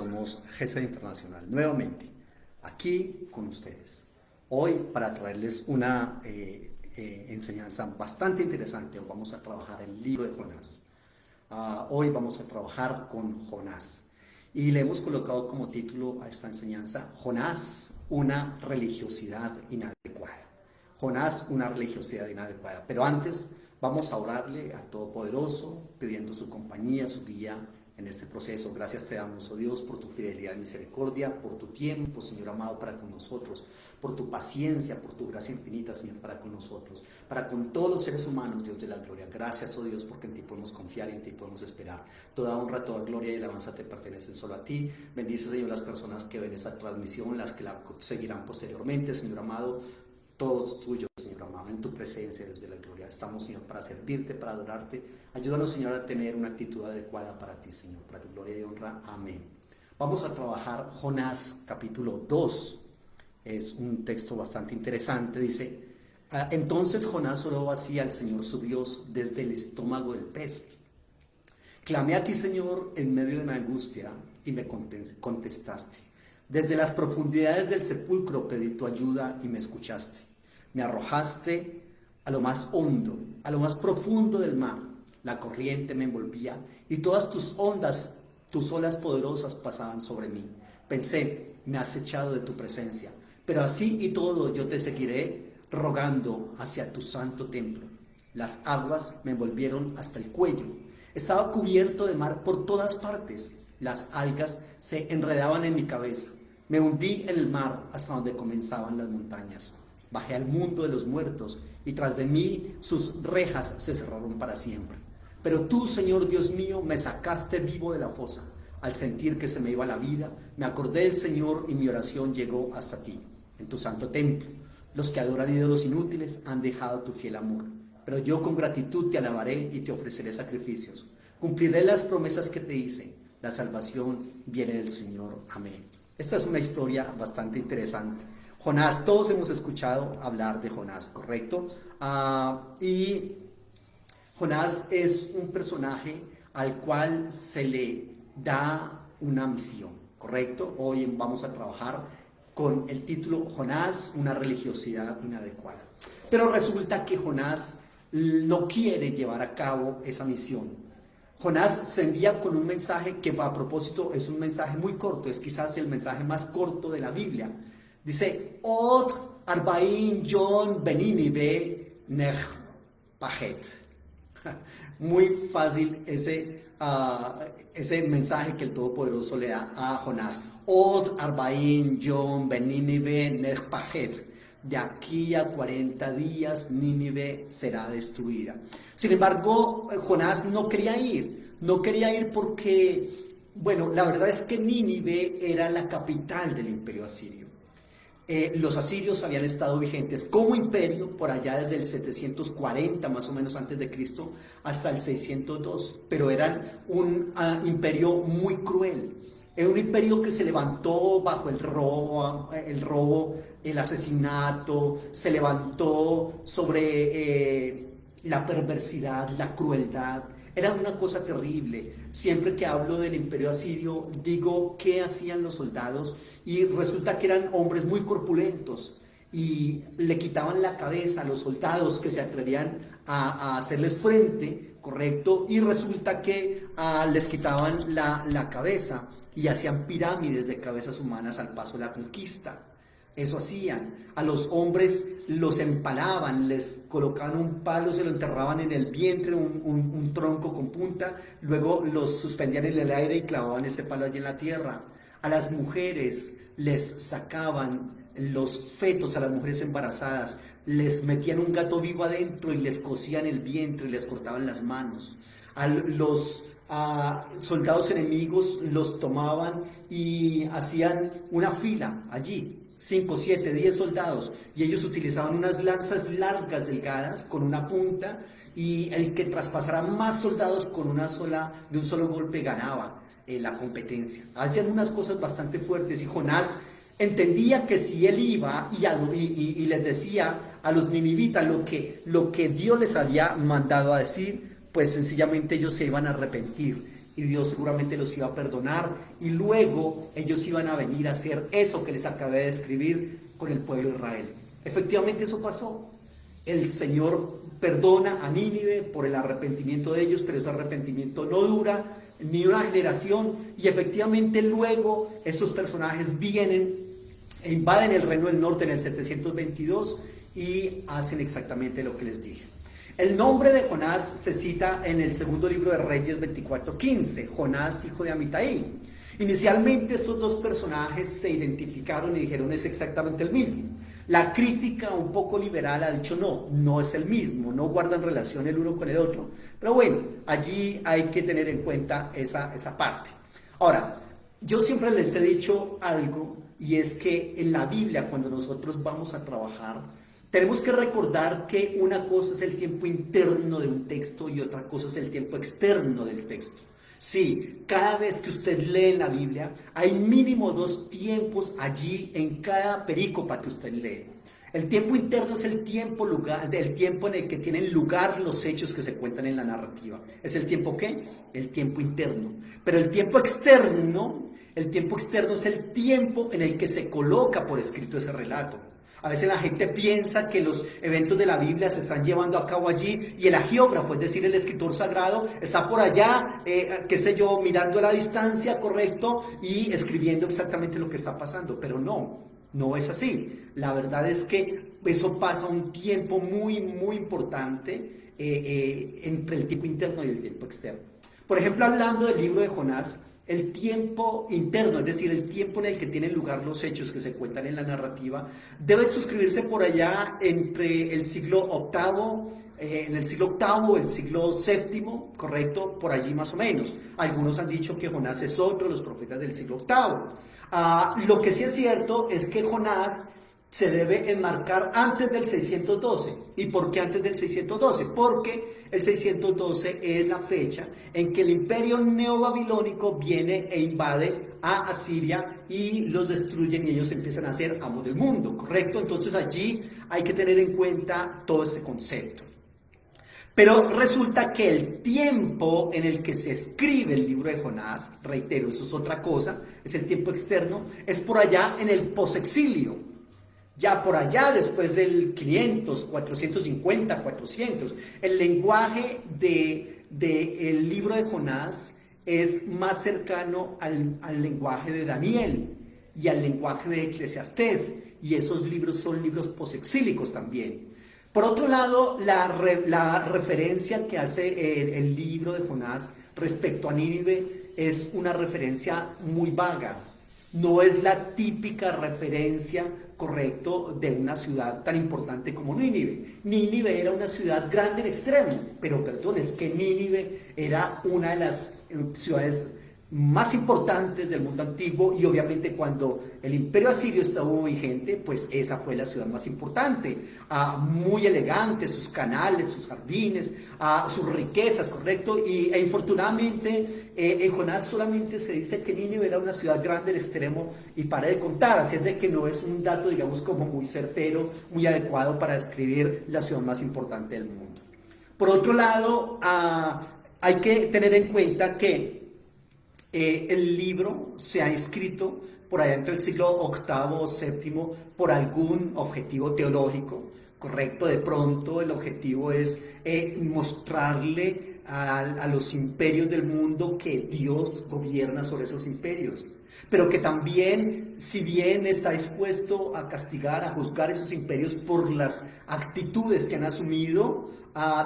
Somos GESED Internacional, nuevamente, aquí con ustedes. Hoy, para traerles una enseñanza bastante interesante, vamos a trabajar el libro de Jonás. Hoy vamos a trabajar con Jonás. Y le hemos colocado como título a esta enseñanza, Jonás, una religiosidad inadecuada. Jonás, una religiosidad inadecuada. Pero antes, vamos a orarle al Todopoderoso, pidiendo su compañía, su guía en este proceso. Gracias te damos, oh Dios, por tu fidelidad y misericordia, por tu tiempo, Señor amado, para con nosotros, por tu paciencia, por tu gracia infinita, Señor, para con nosotros, para con todos los seres humanos, Dios de la gloria. Gracias, oh Dios, porque en ti podemos confiar y en ti podemos esperar. Toda honra, toda gloria y alabanza te pertenecen solo a ti. Bendice, Señor, las personas que ven esta transmisión, las que la seguirán posteriormente, Señor amado, todos tuyos, Señor amado, en tu presencia, Dios de la gloria. Estamos, Señor, para servirte, para adorarte. Ayúdanos, Señor, a tener una actitud adecuada para ti, Señor, para tu gloria y honra. Amén. Vamos a trabajar Jonás, capítulo 2. Es un texto bastante interesante. Dice, entonces Jonás oró así al Señor su Dios desde el estómago del pez. Clamé a ti, Señor, en medio de mi angustia, y me contestaste. Desde las profundidades del sepulcro pedí tu ayuda y me escuchaste. Me arrojaste a lo más hondo, a lo más profundo del mar. La corriente me envolvía y todas tus ondas, tus olas poderosas pasaban sobre mí. Pensé, me has echado de tu presencia, pero así y todo yo te seguiré rogando hacia tu santo templo. Las aguas me envolvieron hasta el cuello. Estaba cubierto de mar por todas partes. Las algas se enredaban en mi cabeza. Me hundí en el mar hasta donde comenzaban las montañas. Bajé al mundo de los muertos y tras de mí sus rejas se cerraron para siempre. Pero tú, Señor Dios mío, me sacaste vivo de la fosa. Al sentir que se me iba la vida, me acordé del Señor y mi oración llegó hasta ti, en tu santo templo. Los que adoran ídolos inútiles han dejado tu fiel amor. Pero yo con gratitud te alabaré y te ofreceré sacrificios. Cumpliré las promesas que te hice. La salvación viene del Señor. Amén. Esta es una historia bastante interesante. Jonás, todos hemos escuchado hablar de Jonás, ¿correcto? Y Jonás es un personaje al cual se le da una misión, ¿correcto? Hoy vamos a trabajar con el título Jonás, una religiosidad inadecuada. Pero resulta que Jonás no quiere llevar a cabo esa misión. Jonás se envía con un mensaje que a propósito es un mensaje muy corto, es quizás el mensaje más corto de la Biblia. Dice, Ot Arbaín John Beninibe Nech Pajet. Muy fácil ese mensaje que el Todopoderoso le da a Jonás. Ot Arbaín John Beninibe Nech Pajet. De aquí a 40 días Nínive será destruida. Sin embargo, Jonás no quería ir porque, bueno, la verdad es que Nínive era la capital del imperio asirio. Los asirios habían estado vigentes como imperio por allá desde el 740 más o menos antes de Cristo hasta el 602, pero eran un imperio muy cruel. Es un imperio que se levantó bajo el robo, el asesinato, se levantó sobre la perversidad, la crueldad. Era una cosa terrible. Siempre que hablo del imperio asirio, digo qué hacían los soldados y resulta que eran hombres muy corpulentos y le quitaban la cabeza a los soldados que se atrevían a hacerles frente, ¿correcto? Y resulta que les quitaban la cabeza y hacían pirámides de cabezas humanas al paso de la conquista. Eso hacían. A los hombres los empalaban, les colocaban un palo, se lo enterraban en el vientre, un tronco con punta, luego los suspendían en el aire y clavaban ese palo allí en la tierra. A las mujeres les sacaban los fetos, a las mujeres embarazadas, les metían un gato vivo adentro y les cosían el vientre y les cortaban las manos. A los soldados enemigos los tomaban y hacían una fila allí, 5, 7, 10 soldados, y ellos utilizaban unas lanzas largas, delgadas, con una punta, y el que traspasara más soldados de un solo golpe ganaba la competencia. Hacían unas cosas bastante fuertes y Jonás entendía que si él iba y les decía a los ninivitas lo que Dios les había mandado a decir, pues sencillamente ellos se iban a arrepentir y Dios seguramente los iba a perdonar y luego ellos iban a venir a hacer eso que les acabé de describir con el pueblo de Israel. Efectivamente eso pasó. El Señor perdona a Nínive por el arrepentimiento de ellos, pero ese arrepentimiento no dura ni una generación y efectivamente luego estos personajes vienen e invaden el reino del norte en el 722 y hacen exactamente lo que les dije. El nombre de Jonás se cita en el segundo libro de Reyes 24:15, Jonás hijo de Amitai. Inicialmente estos dos personajes se identificaron y dijeron es exactamente el mismo. La crítica un poco liberal ha dicho no es el mismo, no guardan relación el uno con el otro. Pero bueno, allí hay que tener en cuenta esa parte. Ahora, yo siempre les he dicho algo y es que en la Biblia cuando nosotros vamos a trabajar tenemos que recordar que una cosa es el tiempo interno de un texto y otra cosa es el tiempo externo del texto. Sí, cada vez que usted lee en la Biblia, hay mínimo 2 tiempos allí en cada perícopa que usted lee. El tiempo interno es el tiempo en el que tienen lugar los hechos que se cuentan en la narrativa. ¿Es el tiempo qué? El tiempo interno. Pero el tiempo externo es el tiempo en el que se coloca por escrito ese relato. A veces la gente piensa que los eventos de la Biblia se están llevando a cabo allí y el hagiógrafo, es decir, el escritor sagrado, está por allá, mirando a la distancia, correcto, y escribiendo exactamente lo que está pasando. Pero no es así. La verdad es que eso pasa un tiempo muy, muy importante entre el tiempo interno y el tiempo externo. Por ejemplo, hablando del libro de Jonás, el tiempo interno, es decir, el tiempo en el que tienen lugar los hechos que se cuentan en la narrativa, debe suscribirse por allá entre el siglo VIII, el siglo VII, correcto, por allí más o menos. Algunos han dicho que Jonás es otro de los profetas del siglo VIII. Lo que sí es cierto es que Jonás se debe enmarcar antes del 612. ¿Y por qué antes del 612? Porque el 612 es la fecha en que el imperio neobabilónico viene e invade a Asiria y los destruyen y ellos empiezan a ser amos del mundo, ¿correcto? Entonces allí hay que tener en cuenta todo este concepto. Pero resulta que el tiempo en el que se escribe el libro de Jonás, reitero, eso es otra cosa, es el tiempo externo, es por allá en el posexilio. Ya por allá, después del 500, 450, 400, el lenguaje del libro de Jonás es más cercano al lenguaje de Daniel y al lenguaje de Eclesiastés, y esos libros son libros posexílicos también. Por otro lado, la referencia que hace el libro de Jonás respecto a Nínive es una referencia muy vaga. No es la típica referencia, correcto, de una ciudad tan importante como Nínive. Nínive era una ciudad grande en extremo, pero perdón, es que Nínive era una de las ciudades más importantes del mundo antiguo y obviamente cuando el imperio asirio estaba vigente, pues esa fue la ciudad más importante, muy elegante, sus canales, sus jardines, sus riquezas, correcto, e infortunadamente en Jonás solamente se dice que Nínive era una ciudad grande al extremo y para de contar, así es de que no es un dato digamos como muy certero, muy adecuado para describir la ciudad más importante del mundo. Por otro lado, hay que tener en cuenta que el libro se ha escrito por allá entre el siglo VIII o VII por algún objetivo teológico, correcto. De pronto el objetivo es mostrarle a los imperios del mundo que Dios gobierna sobre esos imperios, pero que también, si bien está dispuesto a castigar, a juzgar esos imperios por las actitudes que han asumido,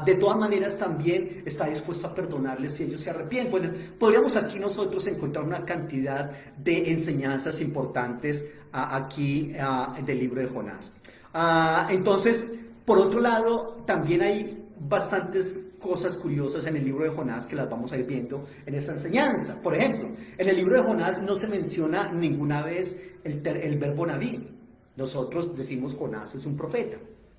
de todas maneras también está dispuesto a perdonarles si ellos se arrepienten. Bueno, podríamos aquí nosotros encontrar una cantidad de enseñanzas importantes aquí del libro de Jonás. Entonces, por otro lado, también hay bastantes cosas curiosas en el libro de Jonás que las vamos a ir viendo en esta enseñanza. Por ejemplo, en el libro de Jonás no se menciona ninguna vez el verbo naví. Nosotros decimos Jonás es un profeta.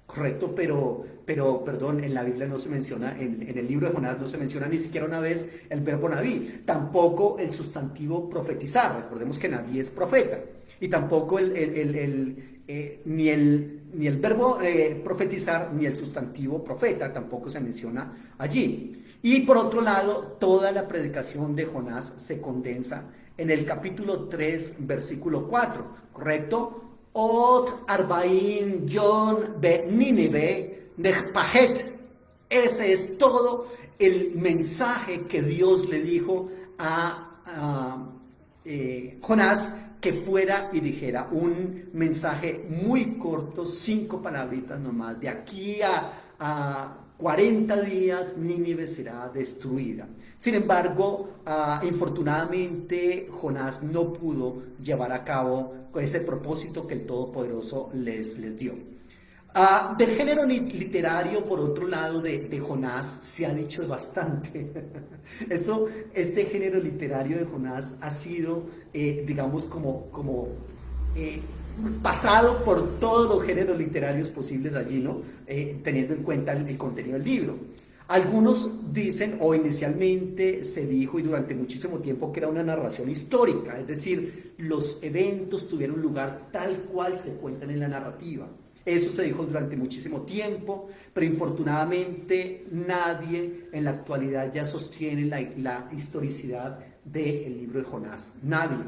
Correcto, pero perdón, en la Biblia no se menciona, en el libro de Jonás no se menciona ni siquiera una vez el verbo naví, tampoco el sustantivo profetizar, recordemos que naví es profeta, y tampoco ni el verbo profetizar ni el sustantivo profeta tampoco se menciona allí. Y por otro lado, toda la predicación de Jonás se condensa en el capítulo 3, versículo 4, ¿correcto? Ot Arbaim Yon Be Nínive Nechpahet. Ese es todo el mensaje que Dios le dijo a Jonás, que fuera y dijera. Un mensaje muy corto, 5 palabritas nomás. De aquí a 40 días Nínive será destruida. Sin embargo, infortunadamente Jonás no pudo llevar a cabo ese propósito que el Todopoderoso les dio. Del género literario, por otro lado, de Jonás, se ha dicho bastante. Este género literario de Jonás ha sido, digamos, pasado por todos los géneros literarios posibles allí, ¿no? Teniendo en cuenta el contenido del libro. Algunos dicen, o inicialmente se dijo y durante muchísimo tiempo, que era una narración histórica, es decir, los eventos tuvieron lugar tal cual se cuentan en la narrativa. Eso se dijo durante muchísimo tiempo, pero infortunadamente nadie en la actualidad ya sostiene la historicidad del libro de Jonás. Nadie.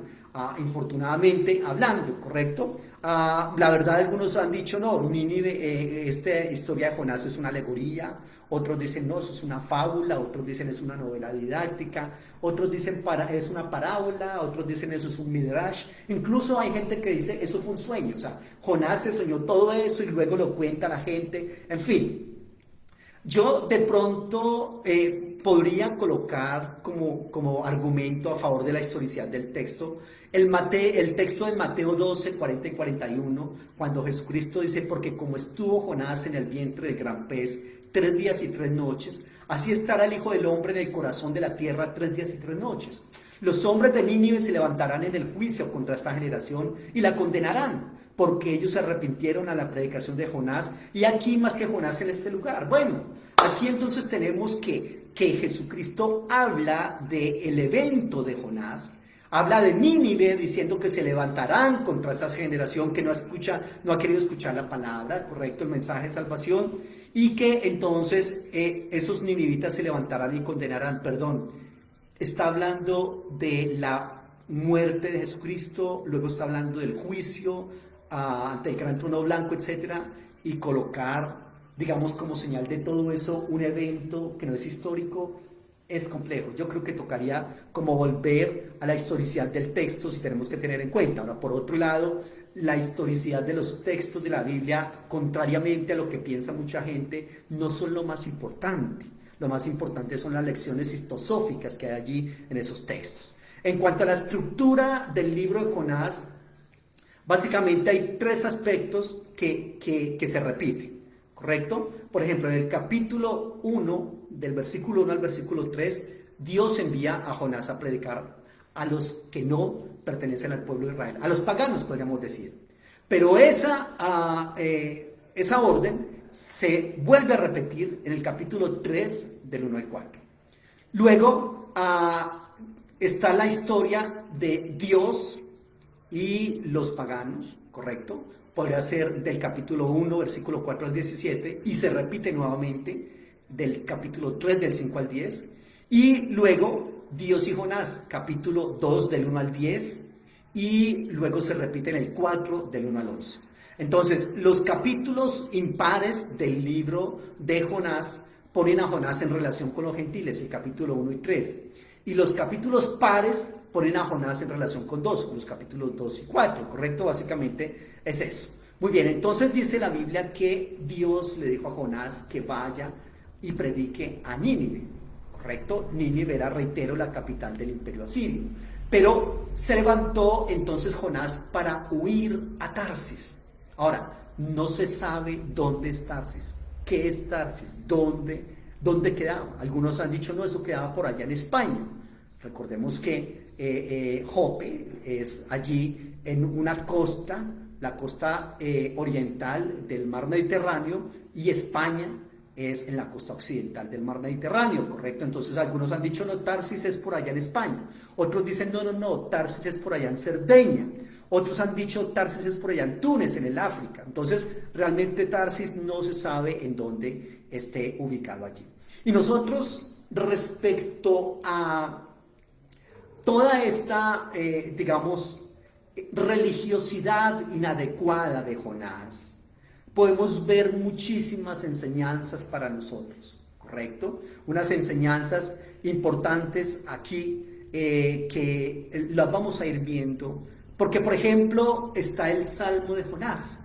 Infortunadamente hablando, ¿correcto? La verdad, algunos han dicho, no, Nínive, esta historia de Jonás es una alegoría. Otros dicen, no, eso es una fábula. Otros dicen, es una novela didáctica. Otros dicen, es una parábola. Otros dicen, eso es un midrash. Incluso hay gente que dice, eso fue un sueño. O sea, Jonás se soñó todo eso y luego lo cuenta la gente. En fin, yo de pronto podría colocar como argumento a favor de la historicidad del texto el texto de Mateo 12, 40 y 41, cuando Jesucristo dice, porque como estuvo Jonás en el vientre del gran pez 3 días y 3 noches, así estará el Hijo del Hombre en el corazón de la tierra 3 días y 3 noches. Los hombres de Nínive se levantarán en el juicio contra esta generación y la condenarán, porque ellos se arrepintieron a la predicación de Jonás, y aquí más que Jonás en este lugar. Bueno, aquí entonces tenemos que Jesucristo habla del evento de Jonás, habla de Nínive diciendo que se levantarán contra esa generación que no ha querido escuchar la palabra, correcto, el mensaje de salvación, y que entonces esos ninivitas se levantarán y condenarán, está hablando de la muerte de Jesucristo, luego está hablando del juicio ante el gran trono blanco, etcétera, y colocar, digamos, como señal de todo eso un evento que no es histórico es complejo. Yo creo que tocaría como volver a la historicidad del texto, si tenemos que tener en cuenta. Ahora, por otro lado, la historicidad de los textos de la Biblia, contrariamente a lo que piensa mucha gente, no son lo más importante. Lo más importante son las lecciones histosóficas que hay allí en esos textos. En cuanto a la estructura del libro de Jonás, básicamente hay 3 aspectos que se repiten, ¿correcto? Por ejemplo, en el capítulo 1, del versículo 1 al versículo 3, Dios envía a Jonás a predicar a los que no pertenecen al pueblo de Israel, a los paganos, podríamos decir. Pero esa orden se vuelve a repetir en el capítulo 3, del 1 al 4. Luego está la historia de Dios y los paganos, ¿correcto? Podría ser del capítulo 1, versículo 4 al 17, y se repite nuevamente del capítulo 3, del 5 al 10, y luego Dios y Jonás, capítulo 2, del 1 al 10, y luego se repite en el 4, del 1 al 11. Entonces, los capítulos impares del libro de Jonás ponen a Jonás en relación con los gentiles, el capítulo 1 y 3, y los capítulos pares ponen a Jonás en relación con los capítulos 2 y 4, ¿correcto? Básicamente es eso. Muy bien, entonces dice la Biblia que Dios le dijo a Jonás que vaya y predique a Nínive, ¿correcto? Nínive era, reitero, la capital del imperio asirio. Pero se levantó entonces Jonás para huir a Tarsis. Ahora, no se sabe dónde es Tarsis, qué es Tarsis, dónde quedaba. Algunos han dicho, no, eso quedaba por allá en España. Recordemos que Jope es allí en una costa, la costa oriental del mar Mediterráneo, y España es en la costa occidental del mar Mediterráneo, ¿correcto? Entonces algunos han dicho, no, Tarsis es por allá en España. Otros dicen, no, Tarsis es por allá en Cerdeña. Otros han dicho, Tarsis es por allá en Túnez, en el África. Entonces, realmente Tarsis no se sabe en dónde esté ubicado allí. Y nosotros, respecto a toda esta, digamos, religiosidad inadecuada de Jonás, podemos ver muchísimas enseñanzas para nosotros, ¿correcto? Unas enseñanzas importantes aquí que las vamos a ir viendo, porque por ejemplo está el Salmo de Jonás,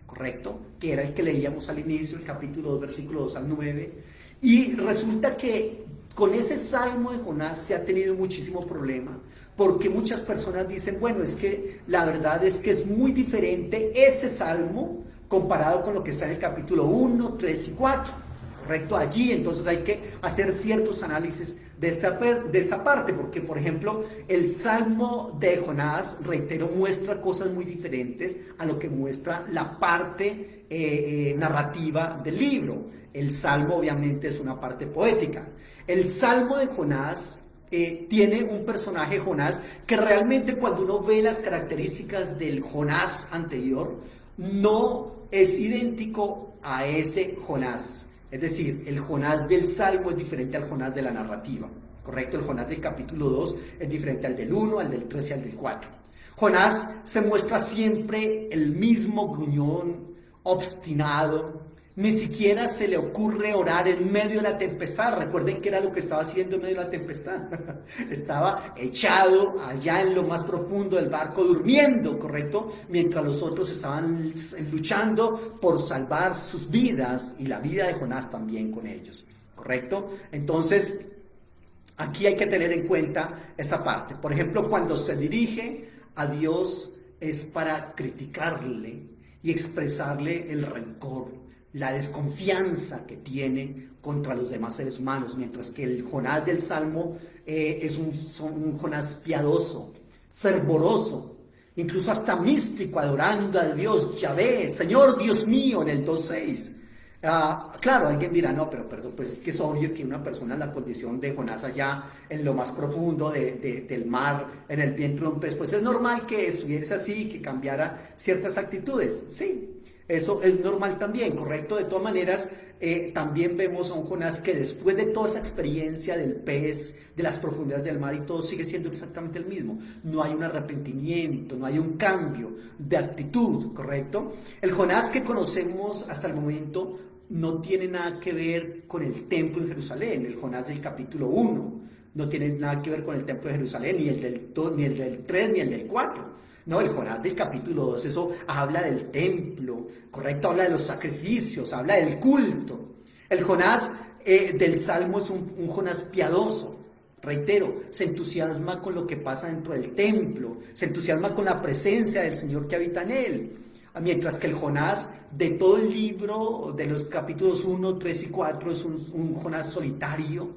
¿correcto? Que era el que leíamos al inicio, el capítulo 2, versículo 2 al 9, y resulta que con ese Salmo de Jonás se ha tenido muchísimo problema, porque muchas personas dicen, bueno, es que la verdad es que es muy diferente ese Salmo comparado con lo que está en el capítulo 1, 3 y 4, ¿correcto? Allí entonces hay que hacer ciertos análisis de esta parte, porque por ejemplo el Salmo de Jonás, reitero, muestra cosas muy diferentes a lo que muestra la parte narrativa del libro. El Salmo obviamente es una parte poética. El Salmo de Jonás tiene un personaje, Jonás, que realmente cuando uno ve las características del Jonás anterior, no es idéntico a ese Jonás. Es decir, el Jonás del Salmo es diferente al Jonás de la narrativa, ¿correcto? El Jonás del capítulo 2 es diferente al del 1, al del 3 y al del 4. Jonás se muestra siempre el mismo gruñón, obstinado. Ni siquiera se le ocurre orar en medio de la tempestad. Recuerden que era lo que estaba haciendo en medio de la tempestad. Estaba echado allá en lo más profundo del barco, durmiendo, ¿correcto? Mientras los otros estaban luchando por salvar sus vidas y la vida de Jonás también con ellos, ¿correcto? Entonces, aquí hay que tener en cuenta esa parte. Por ejemplo, cuando se dirige a Dios es para criticarle y expresarle el rencor, la desconfianza que tiene contra los demás seres humanos, mientras que el Jonás del Salmo es un Jonás piadoso, fervoroso, incluso hasta místico, adorando a Dios, Yahvé, Señor Dios mío, en el 2.6. Claro, alguien dirá, no, pero perdón, pues es que es obvio que una persona en la condición de Jonás allá en lo más profundo del mar, en el vientre de un pez, pues es normal que estuviese así, que cambiara ciertas actitudes, sí. Eso es normal también, ¿correcto? De todas maneras, también vemos a un Jonás que después de toda esa experiencia del pez, de las profundidades del mar y todo, sigue siendo exactamente el mismo. No hay un arrepentimiento, no hay un cambio de actitud, ¿correcto? El Jonás que conocemos hasta el momento no tiene nada que ver con el templo en Jerusalén. El Jonás del capítulo 1 no tiene nada que ver con el templo de Jerusalén, ni el del 2, ni el del 3, ni el del 4. No, el Jonás del capítulo 2, eso habla del templo, ¿correcto? Habla de los sacrificios, habla del culto. El Jonás del Salmo es un Jonás piadoso, reitero, se entusiasma con lo que pasa dentro del templo, se entusiasma con la presencia del Señor que habita en él. Mientras que el Jonás de todo el libro, de los capítulos 1, 3 y 4, es un Jonás solitario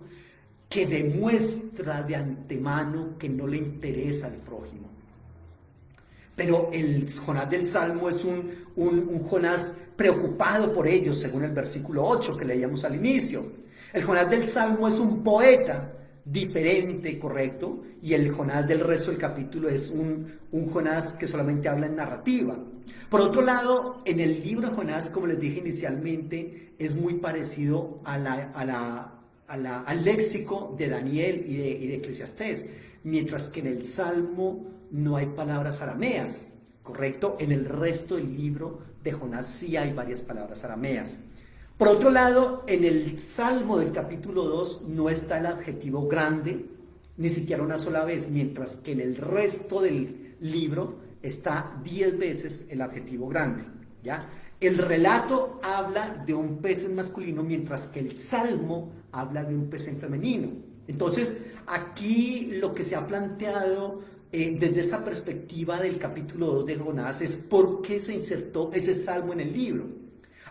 que demuestra de antemano que no le interesa al prójimo. Pero el Jonás del Salmo es un Jonás preocupado por ellos, según el versículo 8 que leíamos al inicio. El Jonás del Salmo es un poeta diferente, ¿correcto? Y el Jonás del resto del capítulo es un Jonás que solamente habla en narrativa. Por otro lado, en el libro de Jonás, como les dije inicialmente, es muy parecido al léxico de Daniel y de Eclesiastés, mientras que en el Salmo no hay palabras arameas, ¿correcto? En el resto del libro de Jonás sí hay varias palabras arameas. Por otro lado, en el Salmo del capítulo 2 no está el adjetivo grande, ni siquiera una sola vez, mientras que en el resto del libro está 10 veces el adjetivo grande, ¿ya? El relato habla de un pez en masculino, mientras que el Salmo habla de un pez en femenino. Entonces, aquí lo que se ha planteado desde esa perspectiva del capítulo 2 de Jonás es por qué se insertó ese salmo en el libro.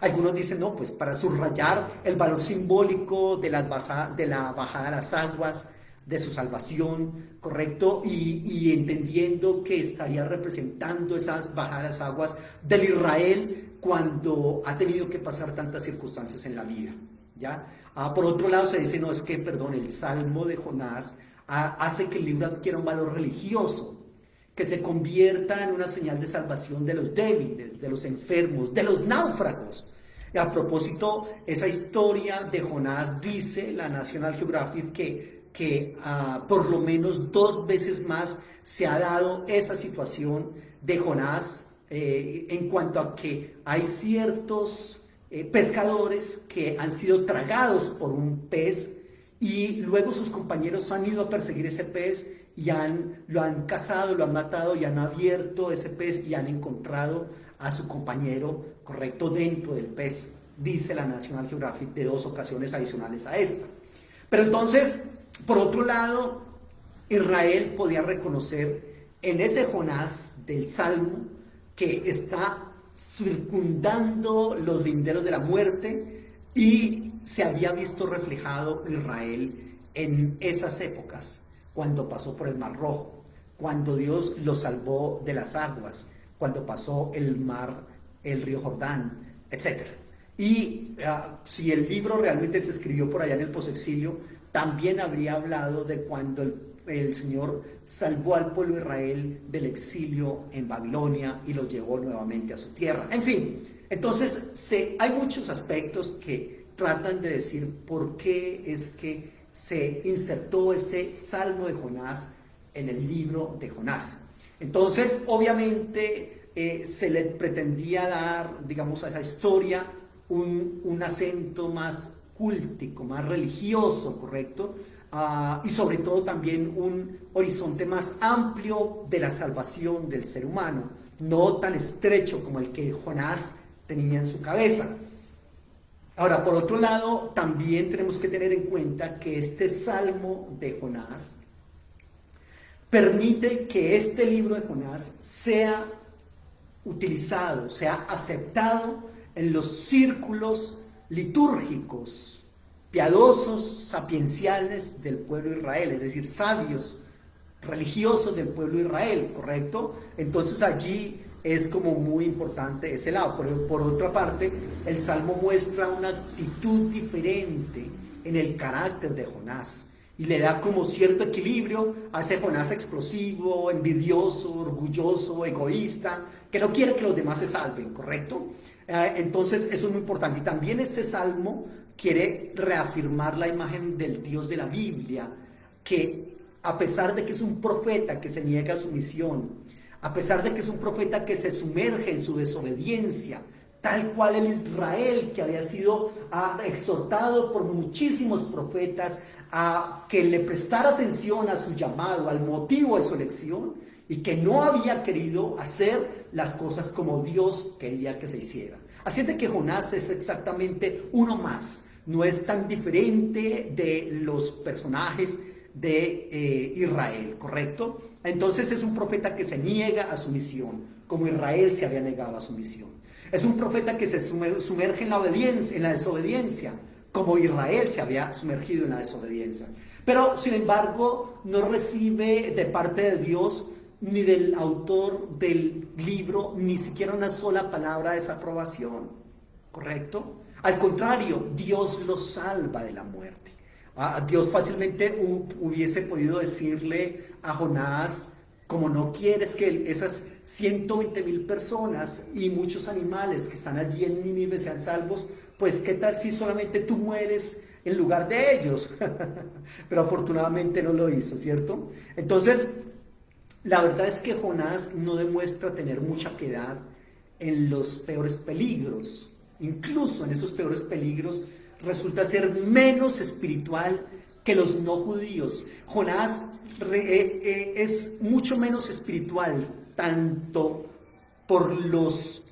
Algunos dicen, no, pues para subrayar el valor simbólico de la bajada a las aguas, de su salvación, ¿correcto? Y entendiendo que estaría representando esas bajadas a las aguas del Israel cuando ha tenido que pasar tantas circunstancias en la vida, ¿ya? Por otro lado se dice, no, es que, perdón, el Salmo de Jonás hace que el libro adquiera un valor religioso, que se convierta en una señal de salvación de los débiles, de los enfermos, de los náufragos. Y a propósito, esa historia de Jonás, dice la National Geographic que por lo menos 2 veces más se ha dado esa situación de Jonás, en cuanto a que hay ciertos pescadores que han sido tragados por un pez y luego sus compañeros han ido a perseguir ese pez y lo han cazado, lo han matado y han abierto ese pez y han encontrado a su compañero, correcto, dentro del pez, dice la National Geographic, de 2 ocasiones adicionales a esta. Pero entonces, por otro lado, Israel podía reconocer en ese Jonás del Salmo que está circundando los linderos de la muerte, y se había visto reflejado Israel en esas épocas, cuando pasó por el Mar Rojo, cuando Dios lo salvó de las aguas, cuando pasó el río Jordán, etc. Y si el libro realmente se escribió por allá en el posexilio, también habría hablado de cuando el Señor salvó al pueblo de Israel del exilio en Babilonia y lo llevó nuevamente a su tierra. En fin, entonces hay muchos aspectos que tratan de decir por qué es que se insertó ese Salmo de Jonás en el libro de Jonás. Entonces, obviamente, se le pretendía dar, digamos, a esa historia un acento más cúltico, más religioso, ¿correcto? Y sobre todo también un horizonte más amplio de la salvación del ser humano, no tan estrecho como el que Jonás tenía en su cabeza. Ahora, por otro lado, también tenemos que tener en cuenta que este Salmo de Jonás permite que este libro de Jonás sea utilizado, sea aceptado en los círculos litúrgicos, piadosos, sapienciales del pueblo de Israel, es decir, sabios, religiosos del pueblo de Israel, ¿correcto? Entonces allí es como muy importante ese lado. Por otra parte, el Salmo muestra una actitud diferente en el carácter de Jonás y le da como cierto equilibrio a ese Jonás explosivo, envidioso, orgulloso, egoísta, que no quiere que los demás se salven, ¿correcto? Entonces eso es muy importante. Y también este Salmo quiere reafirmar la imagen del Dios de la Biblia, que a pesar de que es un profeta que se niega a su misión, a pesar de que es un profeta que se sumerge en su desobediencia, tal cual el Israel que había sido exhortado por muchísimos profetas a que le prestara atención a su llamado, al motivo de su elección, y que no había querido hacer las cosas como Dios quería que se hicieran. Así es de que Jonás es exactamente uno más, no es tan diferente de los personajes de Israel, ¿correcto? Entonces es un profeta que se niega a su misión, como Israel se había negado a su misión. Es un profeta que se sumerge en la obediencia, en la desobediencia, como Israel se había sumergido en la desobediencia. Pero, sin embargo, no recibe de parte de Dios ni del autor del libro ni siquiera una sola palabra de desaprobación, ¿correcto? Al contrario, Dios lo salva de la muerte. Dios fácilmente hubiese podido decirle a Jonás, como no quieres que esas 120,000 personas y muchos animales que están allí en Nínive sean salvos, pues qué tal si solamente tú mueres en lugar de ellos. Pero afortunadamente no lo hizo, ¿cierto? Entonces, la verdad es que Jonás no demuestra tener mucha piedad en los peores peligros. Incluso en esos peores peligros resulta ser menos espiritual que los no judíos. Jonás es mucho menos espiritual, tanto por los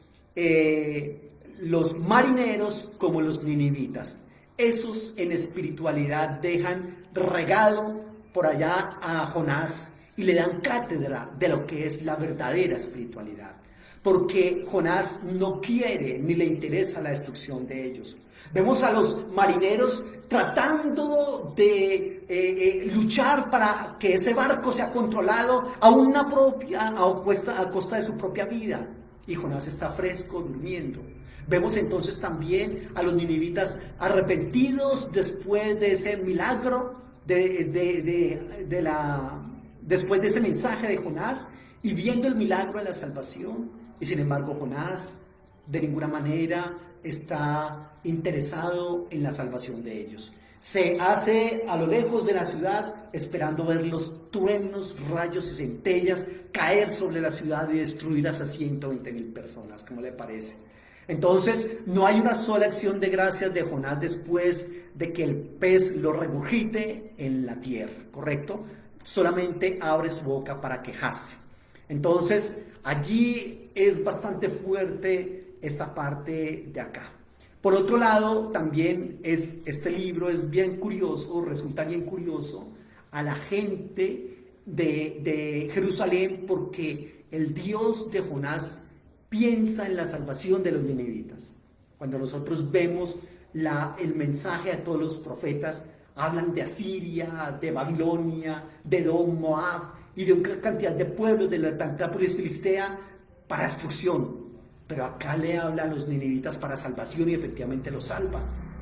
marineros como los ninivitas. Esos en espiritualidad dejan regado por allá a Jonás y le dan cátedra de lo que es la verdadera espiritualidad. Porque Jonás no quiere ni le interesa la destrucción de ellos. Vemos a los marineros tratando de luchar para que ese barco sea controlado a costa de su propia vida. Y Jonás está fresco, durmiendo. Vemos entonces también a los ninivitas arrepentidos después de ese milagro, después de ese mensaje de Jonás, y viendo el milagro de la salvación. Y sin embargo Jonás de ninguna manera está interesado en la salvación de ellos. Se hace a lo lejos de la ciudad esperando ver los truenos, rayos y centellas caer sobre la ciudad y destruir a esas 120,000 personas. ¿Cómo le parece? Entonces, no hay una sola acción de gracias de Jonás después de que el pez lo regurgite en la tierra, ¿correcto? Solamente abre su boca para quejarse. Entonces, allí es bastante fuerte esta parte de acá. Por otro lado, también este libro es bien curioso, resulta bien curioso a la gente de Jerusalén, porque el Dios de Jonás piensa en la salvación de los ninivitas. Cuando nosotros vemos el mensaje a todos los profetas, hablan de Asiria, de Babilonia, de Edom, Moab y de una cantidad de pueblos de la Tantápolis filistea para destrucción. Pero acá le habla a los ninivitas para salvación y efectivamente los salva,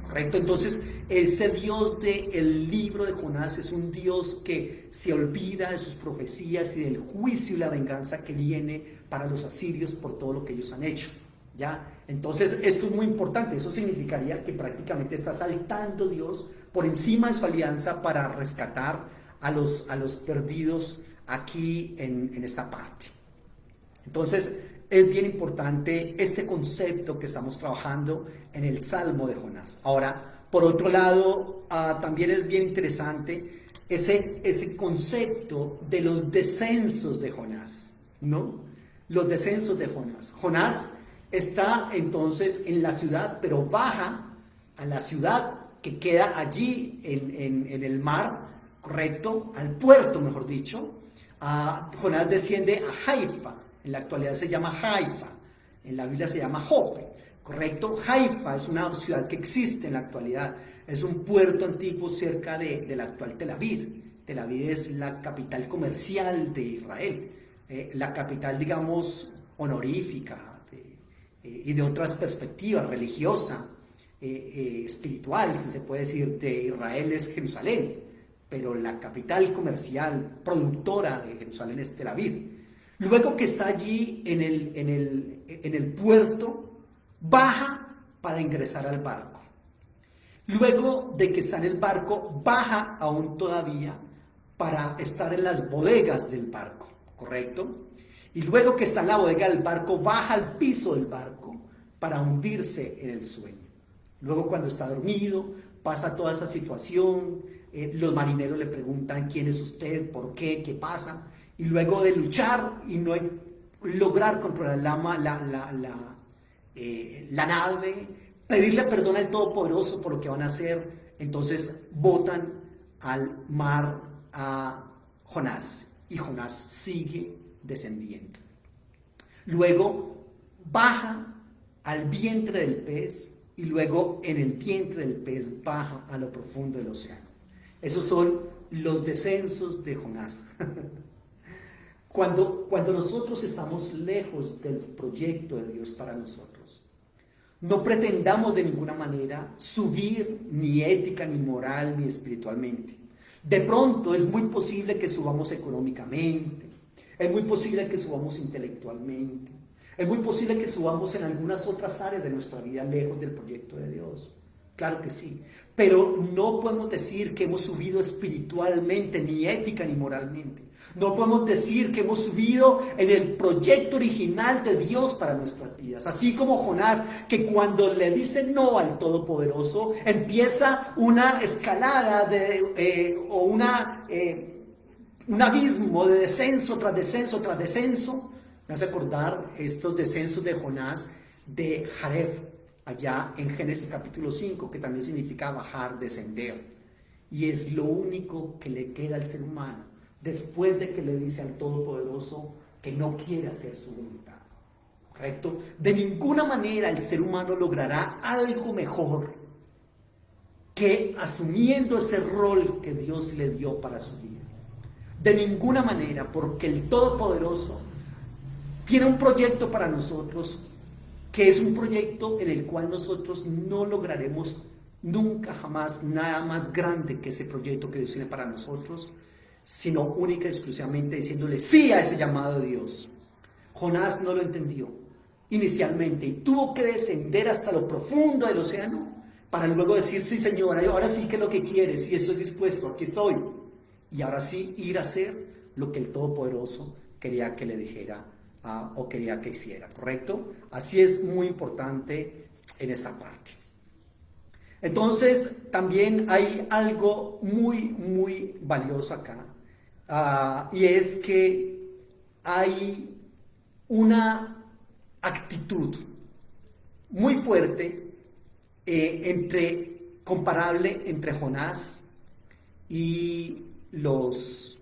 ¿correcto? Entonces, ese Dios del libro de Jonás es un Dios que se olvida de sus profecías y del juicio y la venganza que viene para los asirios por todo lo que ellos han hecho, ¿ya? Entonces, esto es muy importante. Eso significaría que prácticamente está saltando Dios por encima de su alianza para rescatar a los perdidos aquí en esta parte. Entonces, es bien importante este concepto que estamos trabajando en el Salmo de Jonás. Ahora, por otro lado, también es bien interesante ese concepto de los descensos de Jonás, ¿no? Los descensos de Jonás. Jonás está entonces en la ciudad, pero baja a la ciudad que queda allí en el mar, ¿correcto? Al puerto, mejor dicho. Jonás desciende a Haifa. En la actualidad se llama Haifa, en la Biblia se llama Jope, ¿correcto? Haifa es una ciudad que existe en la actualidad, es un puerto antiguo cerca de la actual Tel Aviv. Tel Aviv es la capital comercial de Israel, la capital, digamos, honorífica y de otras perspectivas, religiosa, espiritual, si se puede decir, de Israel es Jerusalén, pero la capital comercial, productora de Jerusalén es Tel Aviv. Luego que está allí en el puerto, baja para ingresar al barco. Luego de que está en el barco, baja aún todavía para estar en las bodegas del barco, ¿correcto? Y luego que está en la bodega del barco, baja al piso del barco para hundirse en el sueño. Luego, cuando está dormido, pasa toda esa situación, los marineros le preguntan quién es usted, por qué, qué pasa. Y luego de luchar y no lograr controlar la nave, pedirle perdón al Todopoderoso por lo que van a hacer, entonces botan al mar a Jonás y Jonás sigue descendiendo. Luego baja al vientre del pez y luego en el vientre del pez baja a lo profundo del océano. Esos son los descensos de Jonás. Cuando nosotros estamos lejos del proyecto de Dios para nosotros, no pretendamos de ninguna manera subir ni ética, ni moral, ni espiritualmente. De pronto es muy posible que subamos económicamente, es muy posible que subamos intelectualmente, es muy posible que subamos en algunas otras áreas de nuestra vida lejos del proyecto de Dios. Claro que sí, pero no podemos decir que hemos subido espiritualmente, ni ética, ni moralmente. No podemos decir que hemos subido en el proyecto original de Dios para nuestras vidas. Así como Jonás, que cuando le dice no al Todopoderoso, empieza una escalada o un abismo de descenso tras descenso tras descenso. Me hace acordar estos descensos de Jonás de Jareb, allá en Génesis capítulo 5, que también significa bajar, descender. Y es lo único que le queda al ser humano después de que le dice al Todopoderoso que no quiere hacer su voluntad, ¿correcto? De ninguna manera el ser humano logrará algo mejor que asumiendo ese rol que Dios le dio para su vida. De ninguna manera, porque el Todopoderoso tiene un proyecto para nosotros, que es un proyecto en el cual nosotros no lograremos nunca jamás nada más grande que ese proyecto que Dios tiene para nosotros, sino única y exclusivamente diciéndole sí a ese llamado de Dios. Jonás no lo entendió. inicialmente y tuvo que descender hasta lo profundo del océano para luego decir, sí Señor, ahora sí que es lo que quieres y estoy dispuesto, aquí estoy. Y ahora sí ir a hacer lo que el Todopoderoso quería que le dijera o quería que hiciera, ¿correcto? Así es muy importante en esta parte. Entonces, también hay algo muy valioso acá, y es que hay una actitud muy fuerte comparable entre Jonás y los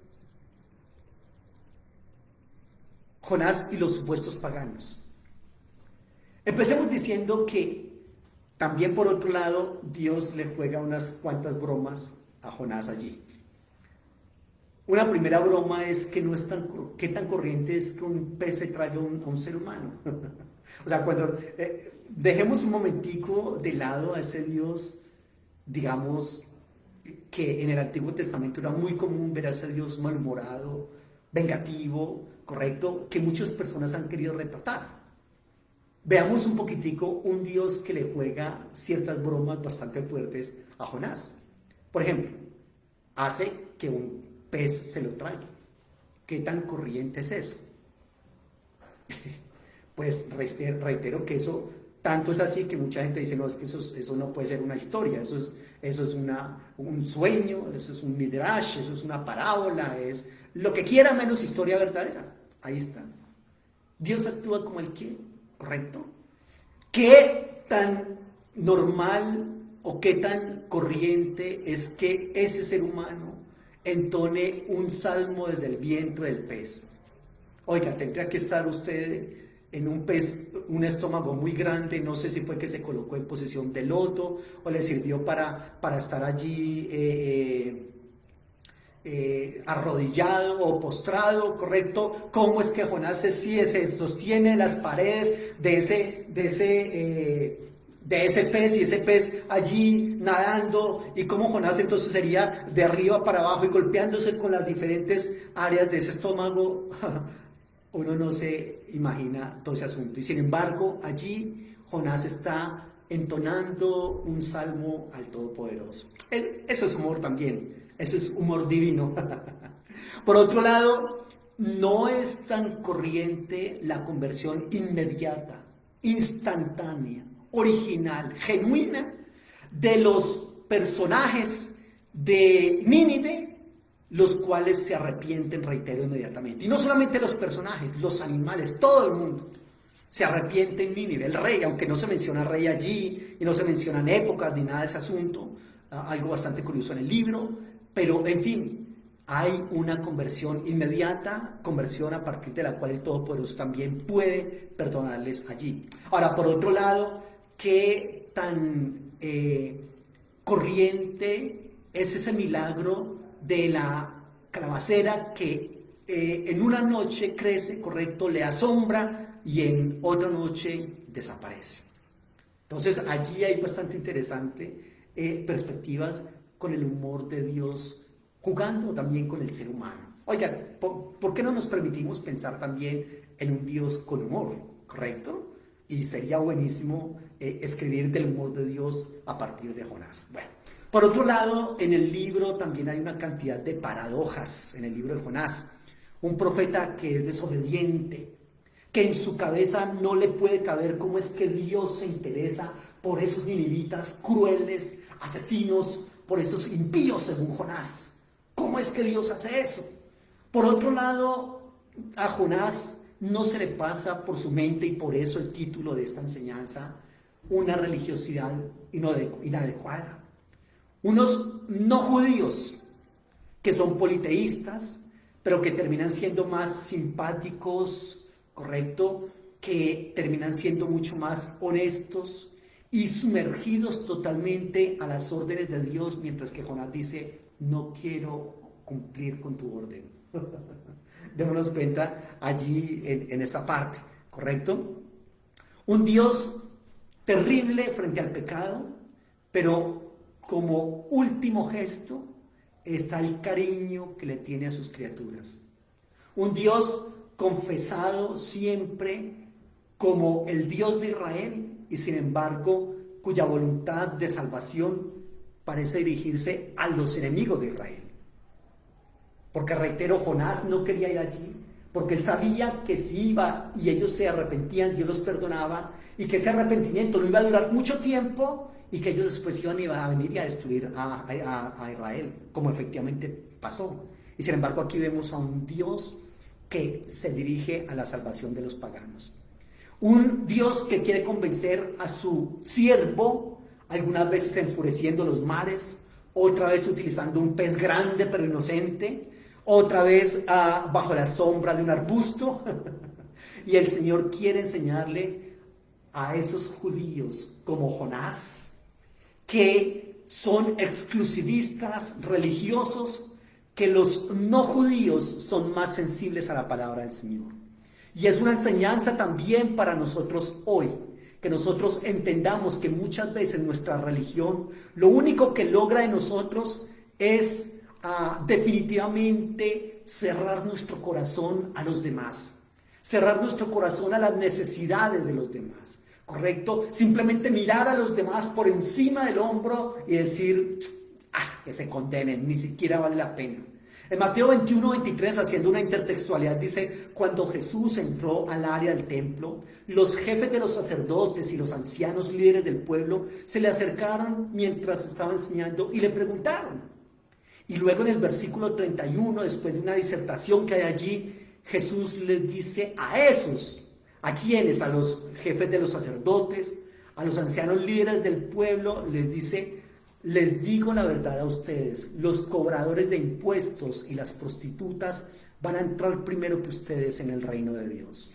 supuestos paganos. Empecemos diciendo que también por otro lado Dios le juega unas cuantas bromas a Jonás allí. Una primera broma es que no es qué tan corriente es que un pez se trague a un ser humano. O sea, cuando dejemos un momentico de lado a ese Dios, digamos, que en el Antiguo Testamento era muy común ver a ese Dios malhumorado, vengativo, correcto, que muchas personas han querido retratar. Veamos un poquitico un Dios que le juega ciertas bromas bastante fuertes a Jonás. Por ejemplo, hace que un pez se lo trague. ¿Qué tan corriente es eso? Pues reitero que eso tanto es así que mucha gente dice, no, es que eso no puede ser una historia, eso es un sueño, eso es un midrash, eso es una parábola, es lo que quiera menos historia verdadera. Ahí está. Dios actúa como Él quiere, ¿correcto? ¿Qué tan normal o qué tan corriente es que ese ser humano entone un salmo desde el vientre del pez? Oiga, tendría que estar usted en un pez, un estómago muy grande, no sé si fue que se colocó en posición de loto o le sirvió para estar allí arrodillado o postrado, ¿correcto? ¿Cómo es que Jonás se sostiene las paredes de ese pez y ese pez allí nadando? ¿Y cómo Jonás entonces sería de arriba para abajo y golpeándose con las diferentes áreas de ese estómago? Uno no se imagina todo ese asunto. Y sin embargo, allí Jonás está entonando un salmo al Todopoderoso. Eso es humor también. Eso es humor divino. Por otro lado, no es tan corriente la conversión inmediata, instantánea, original, genuina de los personajes de Nínive, los cuales se arrepienten, reitero, inmediatamente. Y no solamente los personajes, los animales, todo el mundo se arrepiente en Nínive. El rey, aunque no se menciona rey allí y no se mencionan épocas ni nada de ese asunto, algo bastante curioso en el libro, pero en fin, hay una conversión inmediata, conversión a partir de la cual el Todopoderoso también puede perdonarles allí. Ahora, por otro lado, ¿qué tan corriente es ese milagro de la calabacera que en una noche crece, correcto, le asombra y en otra noche desaparece? Entonces allí hay bastante interesante perspectivas con el humor de Dios, jugando también con el ser humano. Oigan, ¿por qué no nos permitimos pensar también en un Dios con humor, correcto? Y sería buenísimo escribir del humor de Dios a partir de Jonás. Bueno, por otro lado, en el libro también hay una cantidad de paradojas en el libro de Jonás. Un profeta que es desobediente, que en su cabeza no le puede caber cómo es que Dios se interesa por esos ninivitas crueles, asesinos, por esos impíos según Jonás. ¿Cómo es que Dios hace eso? Por otro lado, a Jonás no se le pasa por su mente, y por eso el título de esta enseñanza, una religiosidad inadecuada. Unos no judíos que son politeístas, pero que terminan siendo más simpáticos, correcto, que terminan siendo mucho más honestos y sumergidos totalmente a las órdenes de Dios, mientras que Jonás dice, no quiero cumplir con tu orden. Démonos cuenta allí en esta parte, ¿correcto? Un Dios terrible frente al pecado, pero como último gesto está el cariño que le tiene a sus criaturas. Un Dios confesado siempre como el Dios de Israel y sin embargo cuya voluntad de salvación parece dirigirse a los enemigos de Israel. Porque reitero, Jonás no quería ir allí, porque él sabía que si iba y ellos se arrepentían, Dios los perdonaba, y que ese arrepentimiento no iba a durar mucho tiempo, y que ellos después iban a venir y a destruir a Israel, como efectivamente pasó. Y sin embargo aquí vemos a un Dios que se dirige a la salvación de los paganos. Un Dios que quiere convencer a su siervo, algunas veces enfureciendo los mares, otra vez utilizando un pez grande pero inocente, otra vez bajo la sombra de un arbusto. Y el Señor quiere enseñarle a esos judíos como Jonás, que son exclusivistas religiosos, que los no judíos son más sensibles a la palabra del Señor. Y es una enseñanza también para nosotros hoy, que nosotros entendamos que muchas veces nuestra religión lo único que logra en nosotros es definitivamente cerrar nuestro corazón a los demás, cerrar nuestro corazón a las necesidades de los demás, ¿correcto? Simplemente mirar a los demás por encima del hombro y decir, que se condenen, ni siquiera vale la pena. En Mateo 21-23, haciendo una intertextualidad, dice: cuando Jesús entró al área del templo, los jefes de los sacerdotes y los ancianos líderes del pueblo se le acercaron mientras estaba enseñando y le preguntaron. Y luego en el versículo 31, después de una disertación que hay allí, Jesús les dice a esos, ¿a quiénes? A los jefes de los sacerdotes, a los ancianos líderes del pueblo, les dice: les digo la verdad a ustedes, los cobradores de impuestos y las prostitutas van a entrar primero que ustedes en el reino de Dios.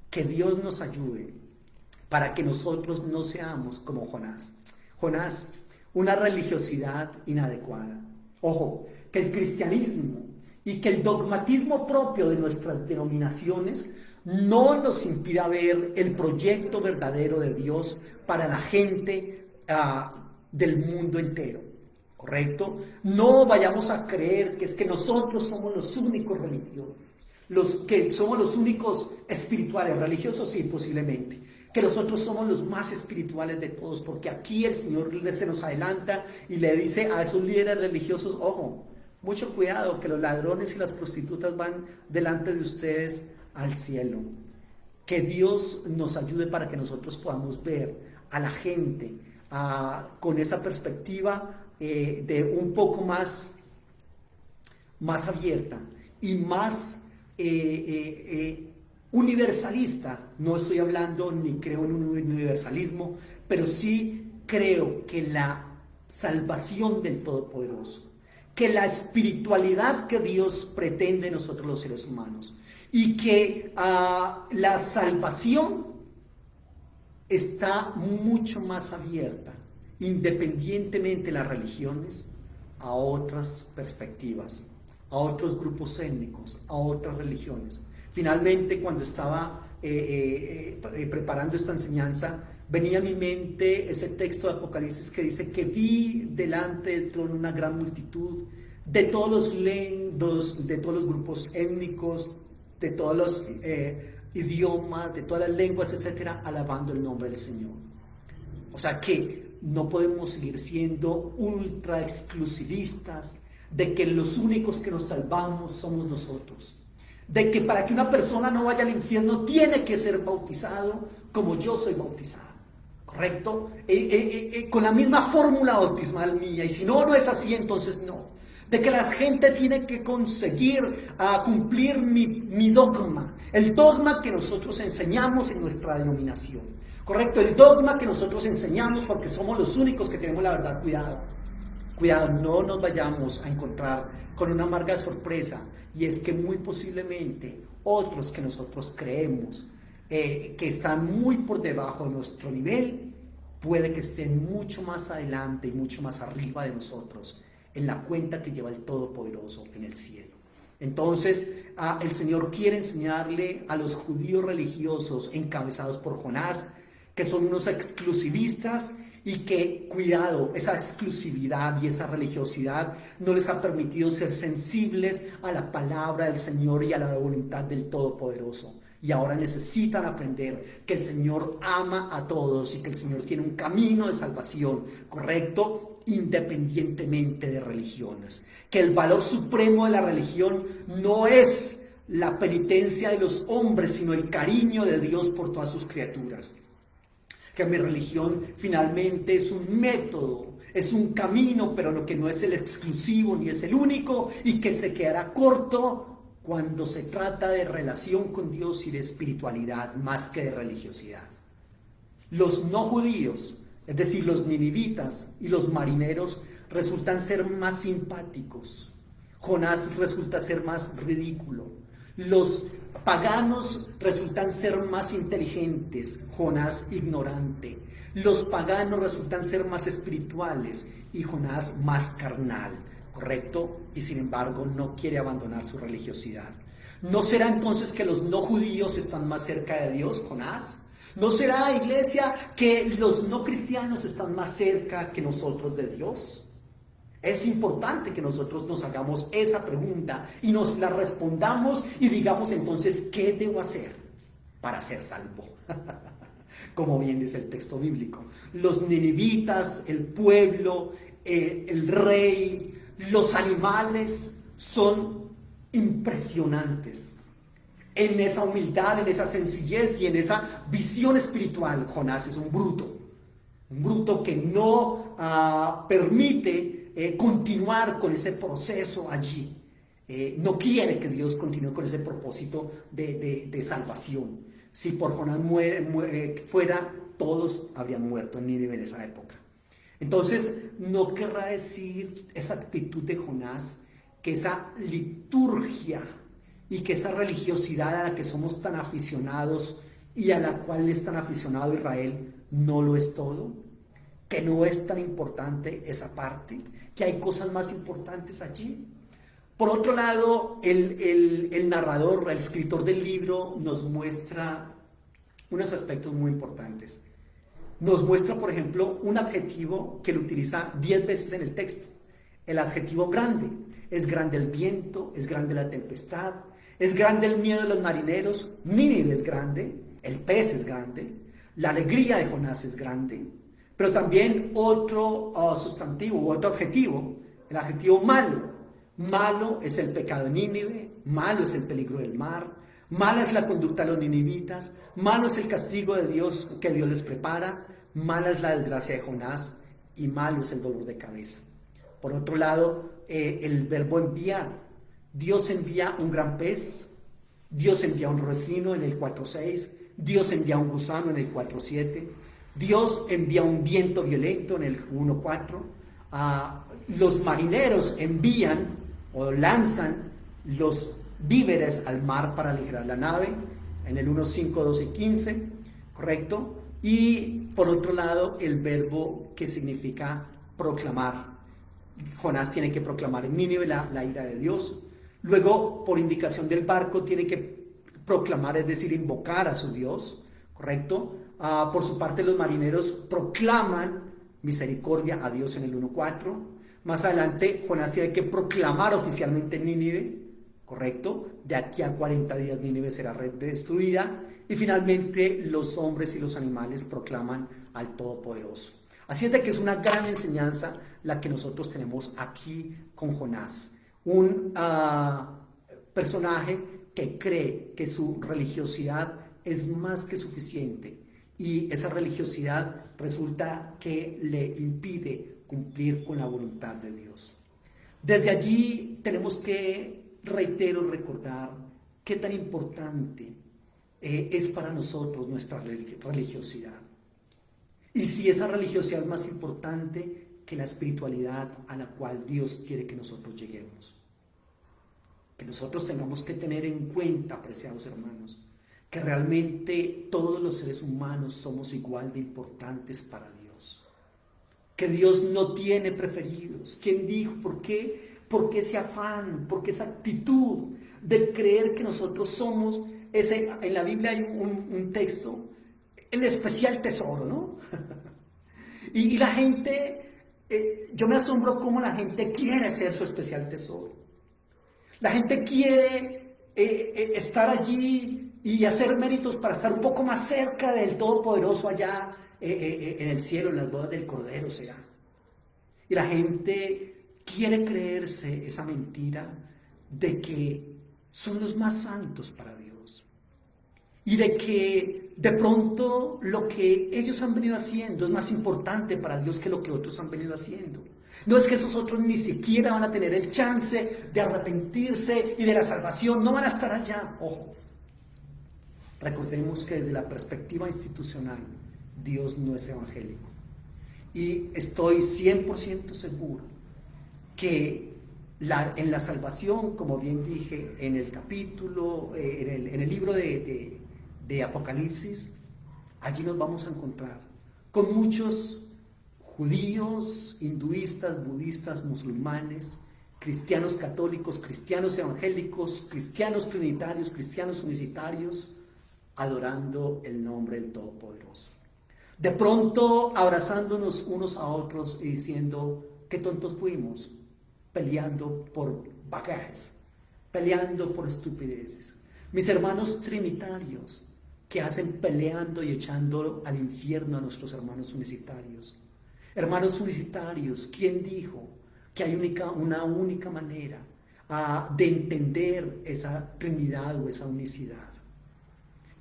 Que Dios nos ayude para que nosotros no seamos como Jonás. Jonás, una religiosidad inadecuada. Ojo, que el cristianismo y que el dogmatismo propio de nuestras denominaciones no nos impida ver el proyecto verdadero de Dios para la gente del mundo entero, ¿correcto? No vayamos a creer que es que nosotros somos los únicos religiosos, los que somos los únicos espirituales, religiosos sí, posiblemente, que nosotros somos los más espirituales de todos, porque aquí el Señor se nos adelanta y le dice a esos líderes religiosos: ojo, mucho cuidado, que los ladrones y las prostitutas van delante de ustedes al cielo. Que Dios nos ayude para que nosotros podamos ver a la gente con esa perspectiva de un poco más abierta y más universalista. No estoy hablando ni creo en un universalismo, pero sí creo que la salvación del Todopoderoso, que la espiritualidad que Dios pretende en nosotros los seres humanos, y que la salvación está mucho más abierta, independientemente de las religiones, a otras perspectivas, a otros grupos étnicos, a otras religiones. Finalmente, cuando estaba preparando esta enseñanza, venía a mi mente ese texto de Apocalipsis que dice que vi delante del trono una gran multitud de todos los grupos étnicos, de todos los idiomas, de todas las lenguas, etcétera, alabando el nombre del Señor. O sea que no podemos seguir siendo ultra exclusivistas de que los únicos que nos salvamos somos nosotros, de que para que una persona no vaya al infierno tiene que ser bautizado como yo soy bautizado, ¿correcto? Con la misma fórmula bautismal mía, y si no, no es así, entonces no. De que la gente tiene que conseguir cumplir mi dogma, el dogma que nosotros enseñamos en nuestra denominación, ¿correcto? El dogma que nosotros enseñamos porque somos los únicos que tenemos la verdad. Cuidado, no nos vayamos a encontrar con una amarga sorpresa, y es que muy posiblemente otros que nosotros creemos que están muy por debajo de nuestro nivel, puede que estén mucho más adelante y mucho más arriba de nosotros en la cuenta que lleva el Todopoderoso en el cielo. Entonces, el Señor quiere enseñarle a los judíos religiosos encabezados por Jonás, que son unos exclusivistas, y que, cuidado, esa exclusividad y esa religiosidad no les ha permitido ser sensibles a la palabra del Señor y a la voluntad del Todopoderoso. y ahora necesitan aprender que el Señor ama a todos y que el Señor tiene un camino de salvación, ¿correcto? Independientemente de religiones. Que el valor supremo de la religión no es la penitencia de los hombres, sino el cariño de Dios por todas sus criaturas. Que mi religión finalmente es un método, es un camino, pero lo que no es el exclusivo ni es el único, y que se quedará corto cuando se trata de relación con Dios y de espiritualidad más que de religiosidad. Los no judíos, es decir, los ninivitas y los marineros, resultan ser más simpáticos. Jonás resulta ser más ridículo. Los paganos resultan ser más inteligentes, Jonás ignorante. Los paganos resultan ser más espirituales y Jonás más carnal, ¿correcto? Y sin embargo no quiere abandonar su religiosidad. ¿No será entonces que los no judíos están más cerca de Dios, Jonás? ¿No será, iglesia, que los no cristianos están más cerca que nosotros de Dios? Es importante que nosotros nos hagamos esa pregunta y nos la respondamos y digamos entonces, ¿qué debo hacer para ser salvo? Como bien dice el texto bíblico. Los ninivitas, el pueblo, el rey, los animales son impresionantes. En esa humildad, en esa sencillez y en esa visión espiritual, Jonás es un bruto que no permite continuar con ese proceso allí. No quiere que Dios continúe con ese propósito de salvación. Si por Jonás fuera, todos habrían muerto en Nínive en esa época. Entonces, no querrá decir esa actitud de Jonás que esa liturgia y que esa religiosidad a la que somos tan aficionados y a la cual es tan aficionado Israel no lo es todo, que no es tan importante esa parte, que hay cosas más importantes allí. Por otro lado, el narrador, el escritor del libro nos muestra unos aspectos muy importantes. Nos muestra, por ejemplo, un adjetivo que lo utiliza 10 veces en el texto. El adjetivo grande. Es grande el viento, es grande la tempestad, es grande el miedo de los marineros, Nínive es grande, el pez es grande, la alegría de Jonás es grande, pero también otro sustantivo, otro adjetivo, el adjetivo malo. Malo es el pecado de Nínive, malo es el peligro del mar, mala es la conducta de los ninivitas, malo es el castigo de Dios que Dios les prepara, mala es la desgracia de Jonás y malo es el dolor de cabeza. Por otro lado, el verbo enviar. Dios envía un gran pez, Dios envía un rocino en el 4:6, Dios envía un gusano en el 4:7, Dios envía un viento violento en el 1:4. Los marineros envían o lanzan los víveres al mar para aligerar la nave en el 1:5, 12 y 15, ¿correcto? Y por otro lado, el verbo que significa proclamar. Jonás tiene que proclamar en Nínive la ira de Dios. Luego, por indicación del barco, tiene que proclamar, es decir, invocar a su Dios, ¿correcto? Por su parte, los marineros proclaman misericordia a Dios en el 1:4. Más adelante, Jonás tiene que proclamar oficialmente en Nínive, ¿correcto? De aquí a 40 días Nínive será destruida. Y finalmente, los hombres y los animales proclaman al Todopoderoso. Así es de que es una gran enseñanza la que nosotros tenemos aquí con Jonás. Un personaje que cree que su religiosidad es más que suficiente y esa religiosidad resulta que le impide cumplir con la voluntad de Dios. Desde allí tenemos que, reitero, recordar qué tan importante es para nosotros nuestra religiosidad. Y si esa religiosidad es más importante que la espiritualidad a la cual Dios quiere que nosotros lleguemos. Que nosotros tengamos que tener en cuenta, apreciados hermanos, que realmente todos los seres humanos somos igual de importantes para Dios. Que Dios no tiene preferidos. ¿Quién dijo? ¿Por qué? ¿Por qué ese afán? ¿Por qué esa actitud de creer que nosotros somos ese? En la Biblia hay un texto, el especial tesoro, ¿no? y la gente, yo me asombro cómo la gente quiere ser su especial tesoro. La gente quiere estar allí y hacer méritos para estar un poco más cerca del Todopoderoso allá en el cielo, en las bodas del Cordero será. Y la gente quiere creerse esa mentira de que son los más santos para Dios. Y de que de pronto lo que ellos han venido haciendo es más importante para Dios que lo que otros han venido haciendo. No es que esos otros ni siquiera van a tener el chance de arrepentirse y de la salvación, no van a estar allá. Ojo, recordemos que desde la perspectiva institucional, Dios no es evangélico. Y estoy 100% seguro que en la salvación, como bien dije en el capítulo, en el libro de Apocalipsis, allí nos vamos a encontrar con muchos judíos, hinduistas, budistas, musulmanes, cristianos católicos, cristianos evangélicos, cristianos trinitarios, cristianos unicitarios, adorando el nombre del Todopoderoso. De pronto abrazándonos unos a otros y diciendo, qué tontos fuimos, peleando por bagajes, peleando por estupideces. Mis hermanos trinitarios, que hacen peleando y echando al infierno a nuestros hermanos unicitarios. Hermanos unicitarios, ¿quién dijo que hay una única manera de entender esa Trinidad o esa unicidad?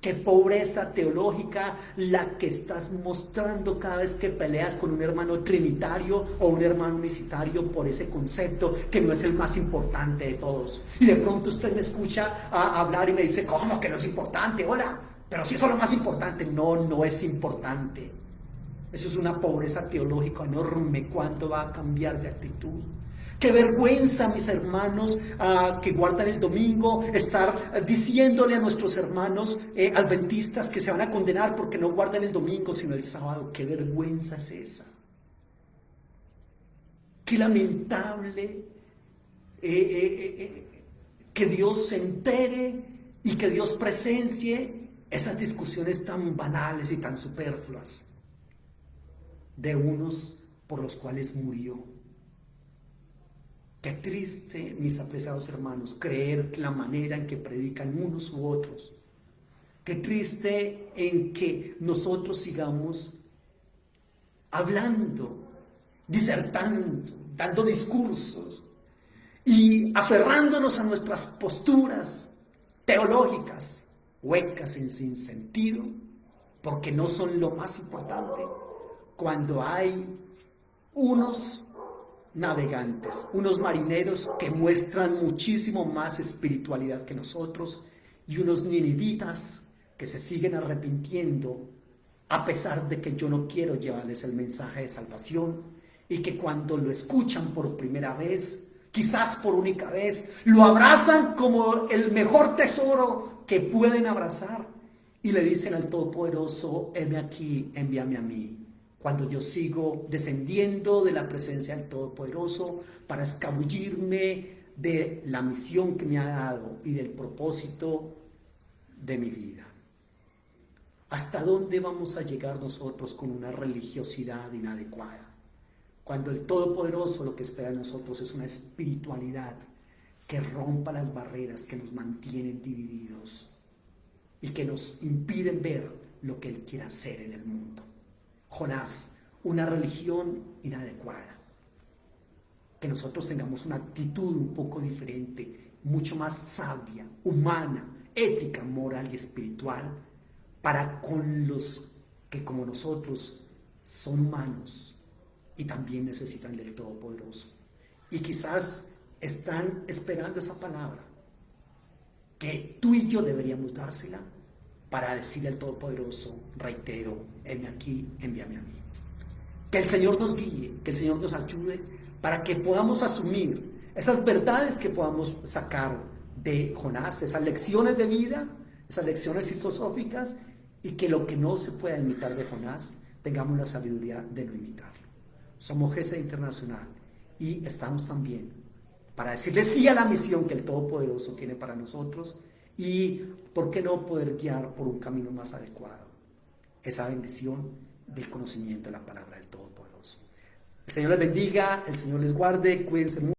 Qué pobreza teológica la que estás mostrando cada vez que peleas con un hermano trinitario o un hermano unicitario por ese concepto que no es el más importante de todos. Y de pronto usted me escucha hablar y me dice, ¿cómo que no es importante? Hola, pero si eso es lo más importante. No, no es importante. Eso es una pobreza teológica enorme. ¿Cuándo va a cambiar de actitud? Qué vergüenza, mis hermanos que guardan el domingo, estar diciéndole a nuestros hermanos adventistas que se van a condenar porque no guardan el domingo sino el sábado. Qué vergüenza es esa. Qué lamentable que Dios se entere y que Dios presencie esas discusiones tan banales y tan superfluas de unos por los cuales murió. Qué triste, mis apreciados hermanos, creer que la manera en que predican unos u otros. Qué triste en que nosotros sigamos hablando, disertando, dando discursos y aferrándonos a nuestras posturas teológicas, huecas y sin sentido, porque no son lo más importante, cuando hay unos navegantes, unos marineros que muestran muchísimo más espiritualidad que nosotros y unos ninivitas que se siguen arrepintiendo a pesar de que yo no quiero llevarles el mensaje de salvación y que cuando lo escuchan por primera vez, quizás por única vez, lo abrazan como el mejor tesoro que pueden abrazar y le dicen al Todopoderoso, heme aquí, envíame a mí. Cuando yo sigo descendiendo de la presencia del Todopoderoso para escabullirme de la misión que me ha dado y del propósito de mi vida. ¿Hasta dónde vamos a llegar nosotros con una religiosidad inadecuada? Cuando el Todopoderoso lo que espera de nosotros es una espiritualidad que rompa las barreras que nos mantienen divididos y que nos impiden ver lo que Él quiere hacer en el mundo. Jonás, una religión inadecuada. Que nosotros tengamos una actitud un poco diferente, mucho más sabia, humana, ética, moral y espiritual, para con los que como nosotros son humanos y también necesitan del Todopoderoso. Y quizás están esperando esa palabra, que tú y yo deberíamos dársela, para decirle al Todopoderoso, reitero, heme aquí, envíame a mí. Que el Señor nos guíe, que el Señor nos ayude para que podamos asumir esas verdades que podamos sacar de Jonás, esas lecciones de vida, esas lecciones filosóficas, y que lo que no se pueda imitar de Jonás, tengamos la sabiduría de no imitarlo. Somos GESED Internacional y estamos también para decirle sí a la misión que el Todopoderoso tiene para nosotros. Y, ¿por qué no poder guiar por un camino más adecuado? Esa bendición del conocimiento de la palabra del Todopoderoso. El Señor les bendiga, el Señor les guarde, cuídense mucho.